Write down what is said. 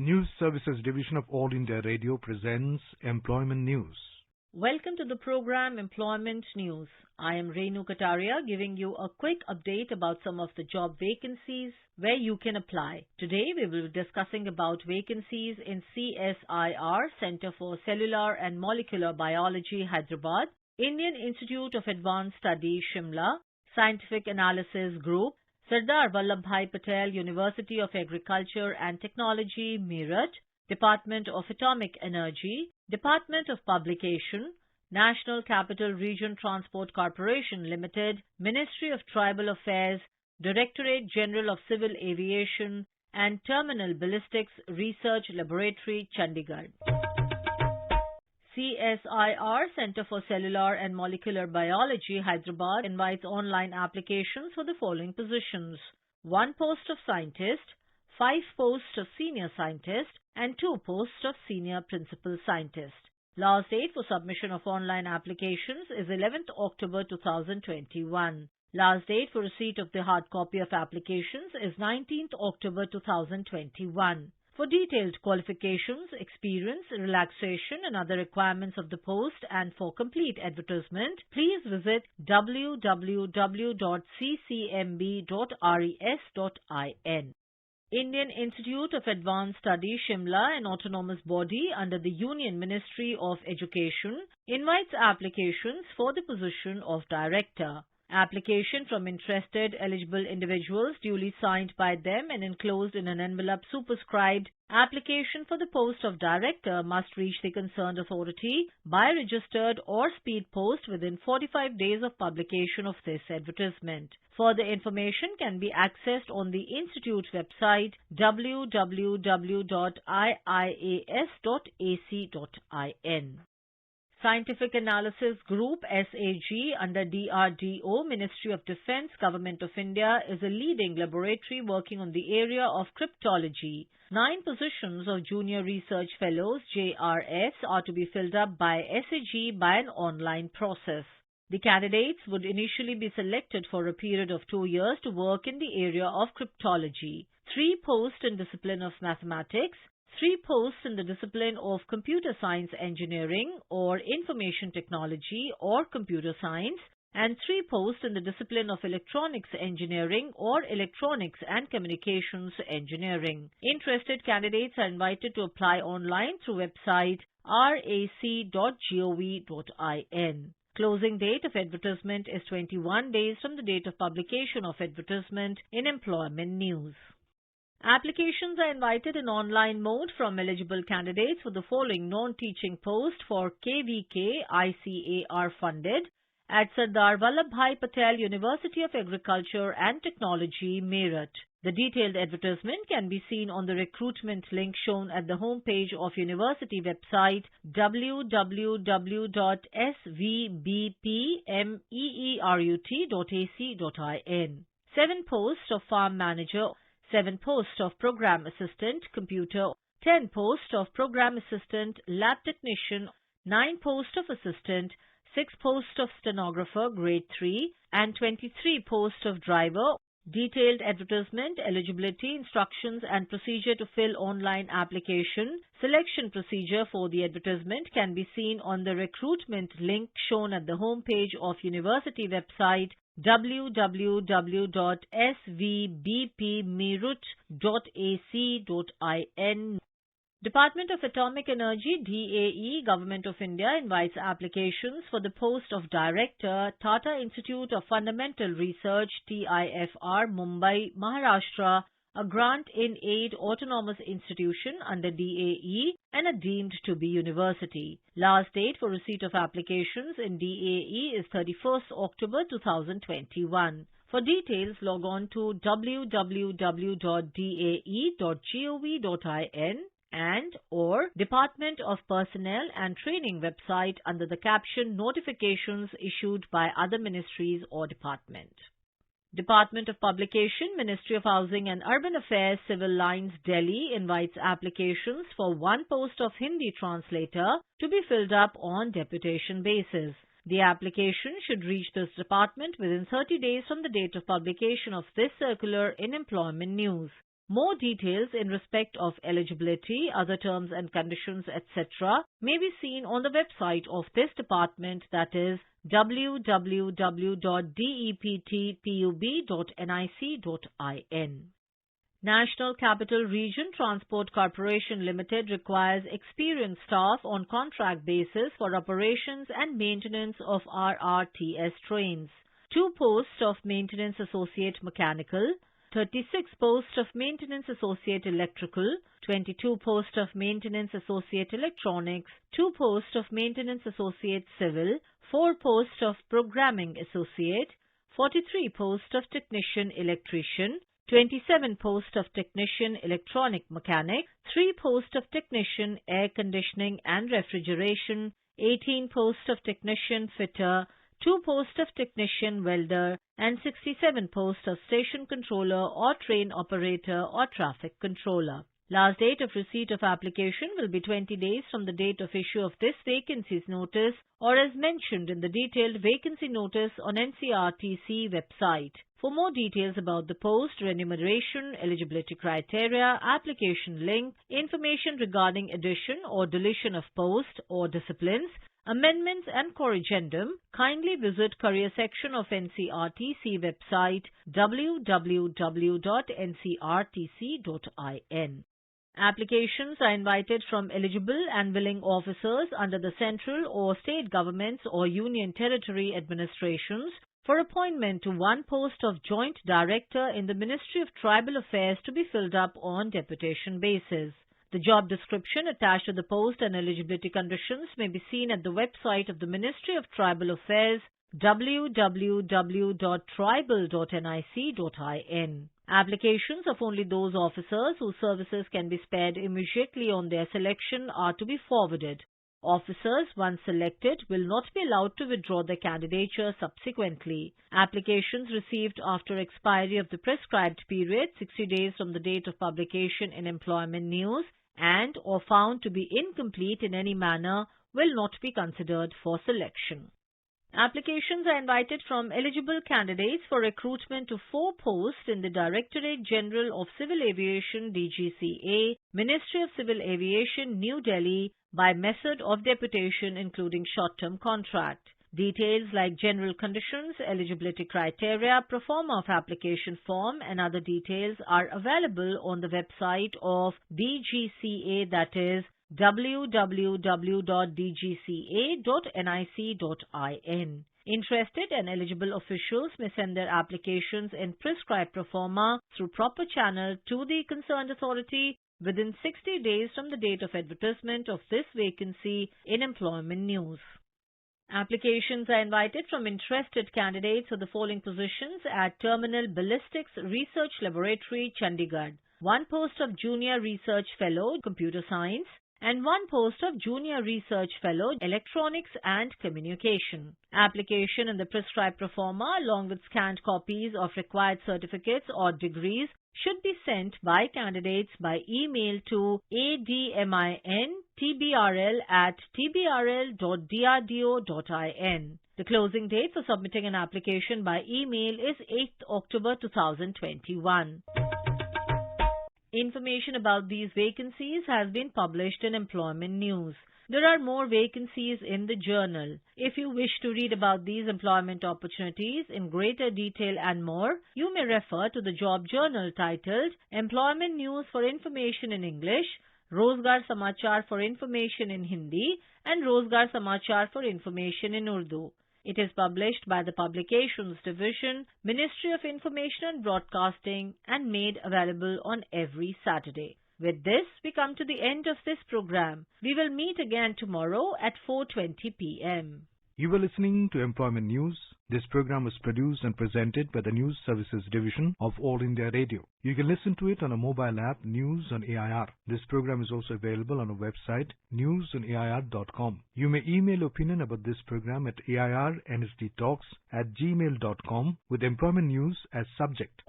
News Services Division of All India Radio presents Employment News. Welcome to the program Employment News. I am Renu Kataria giving you a quick update about some of the job vacancies where you can apply. Today we will be discussing about vacancies in CSIR, Center for Cellular and Molecular Biology, Hyderabad, Indian Institute of Advanced Study, Shimla, Scientific Analysis Group, Sardar Vallabhbhai Patel University of Agriculture and Technology, Meerut, Department of Atomic Energy, Department of Publication, National Capital Region Transport Corporation Limited, Ministry of Tribal Affairs, Directorate General of Civil Aviation, and Terminal Ballistics Research Laboratory, Chandigarh. CSIR, Center for Cellular and Molecular Biology, Hyderabad, invites online applications for the following positions: 1 post of scientist, 5 posts of senior scientist, and 2 posts of senior principal scientist. Last date for submission of online applications is 11th October 2021. Last date for receipt of the hard copy of applications is 19th October 2021. For detailed qualifications, experience, relaxation and other requirements of the post and for complete advertisement, please visit www.ccmb.res.in. Indian Institute of Advanced Study, Shimla, an autonomous body under the Union Ministry of Education, invites applications for the position of director. Application from interested eligible individuals duly signed by them and enclosed in an envelope superscribed application for the post of director must reach the concerned authority by registered or speed post within 45 days of publication of this advertisement. Further information can be accessed on the Institute website www.iias.ac.in. Scientific Analysis Group SAG under DRDO, Ministry of Defence, Government of India is a leading laboratory working on the area of cryptology. 9 positions of Junior Research Fellows JRFs are to be filled up by SAG by an online process. The candidates would initially be selected for a period of 2 years to work in the area of cryptology. 3 posts in discipline of mathematics, 3 posts in the discipline of computer science engineering or information technology or computer science, and 3 posts in the discipline of electronics engineering or electronics and communications engineering. Interested candidates are invited to apply online through website rac.gov.in. Closing date of advertisement is 21 days from the date of publication of advertisement in Employment News. Applications are invited in online mode from eligible candidates for the following non-teaching post for KVK ICAR funded at Sardar Vallabhbhai Patel University of Agriculture and Technology, Meerut. The detailed advertisement can be seen on the recruitment link shown at the home page of university website www.svbpmeerut.ac.in. 7 posts of farm manager, 7 posts of program assistant, computer, 10 posts of program assistant, lab technician, 9 posts of assistant, 6 posts of stenographer, grade 3, and 23 posts of driver. Detailed advertisement, eligibility, instructions and procedure to fill online application. Selection procedure for the advertisement can be seen on the recruitment link shown at the home page of university website www.svbpmeerut.ac.in. Department of Atomic Energy DAE, Government of India invites applications for the post of Director, Tata Institute of Fundamental Research TIFR, Mumbai, Maharashtra, a grant-in-aid autonomous institution under DAE and a deemed to be university. Last date for receipt of applications in DAE is 31st October 2021. For details, log on to www.dae.gov.in and or Department of Personnel and Training website under the caption Notifications issued by other ministries or department. Department of Publication, Ministry of Housing and Urban Affairs, Civil Lines, Delhi invites applications for 1 post of Hindi translator to be filled up on deputation basis. The application should reach this department within 30 days from the date of publication of this circular in Employment News. More details in respect of eligibility, other terms and conditions, etc. may be seen on the website of this department, that is www.deptpub.nic.in. National Capital Region Transport Corporation Limited requires experienced staff on contract basis for operations and maintenance of RRTS trains. 2 posts of Maintenance Associate Mechanical, 36 posts of Maintenance Associate Electrical, 22 posts of Maintenance Associate Electronics, 2 posts of Maintenance Associate Civil, 4 posts of Programming Associate, 43 posts of Technician Electrician, 27 posts of Technician Electronic Mechanic, 3 posts of Technician Air Conditioning and Refrigeration, 18 posts of Technician Fitter, 2 posts of Technician Welder, and 67 posts of Station Controller or Train Operator or Traffic Controller. Last date of receipt of application will be 20 days from the date of issue of this vacancies notice or as mentioned in the detailed vacancy notice on NCRTC website. For more details about the post, remuneration, eligibility criteria, application link, information regarding addition or deletion of post or disciplines, amendments and corrigendum, kindly visit career section of NCRTC website www.ncrtc.in. Applications are invited from eligible and willing officers under the central or state governments or union territory administrations for appointment to one post of Joint Director in the Ministry of Tribal Affairs to be filled up on deputation basis. The job description attached to the post and eligibility conditions may be seen at the website of the Ministry of Tribal Affairs www.tribal.nic.in. Applications of only those officers whose services can be spared immediately on their selection are to be forwarded. Officers, once selected, will not be allowed to withdraw their candidature subsequently. Applications received after expiry of the prescribed period, 60 days from the date of publication in Employment News, and or found to be incomplete in any manner, will not be considered for selection. Applications are invited from eligible candidates for recruitment to 4 posts in the Directorate General of Civil Aviation DGCA, Ministry of Civil Aviation, New Delhi, by method of deputation including short-term contract. Details like general conditions, eligibility criteria, pro forma of application form and other details are available on the website of DGCA, that is www.dgca.nic.in. Interested and eligible officials may send their applications in prescribed pro forma through proper channel to the concerned authority within 60 days from the date of advertisement of this vacancy in Employment News. Applications are invited from interested candidates for the following positions at Terminal Ballistics Research Laboratory, Chandigarh. 1 post of Junior Research Fellow, Computer Science, and 1 post of Junior Research Fellow, Electronics and Communication. Application in the prescribed pro forma along with scanned copies of required certificates or degrees should be sent by candidates by email to admintbrl@tbrl.drdo.in. The closing date for submitting an application by email is 8th October 2021. Information about these vacancies has been published in Employment News. There are more vacancies in the journal. If you wish to read about these employment opportunities in greater detail and more, you may refer to the job journal titled Employment News for Information in English, Rozgar Samachar for Information in Hindi, and Rozgar Samachar for Information in Urdu. It is published by the Publications Division, Ministry of Information and Broadcasting, and made available on every Saturday. With this, we come to the end of this program. We will meet again tomorrow at 4:20 p.m. You were listening to Employment News. This program was produced and presented by the News Services Division of All India Radio. You can listen to it on a mobile app, News on AIR. This program is also available on our website, newsonair.com. You may email opinion about this program at airnsdtalks@gmail.com with Employment News as subject.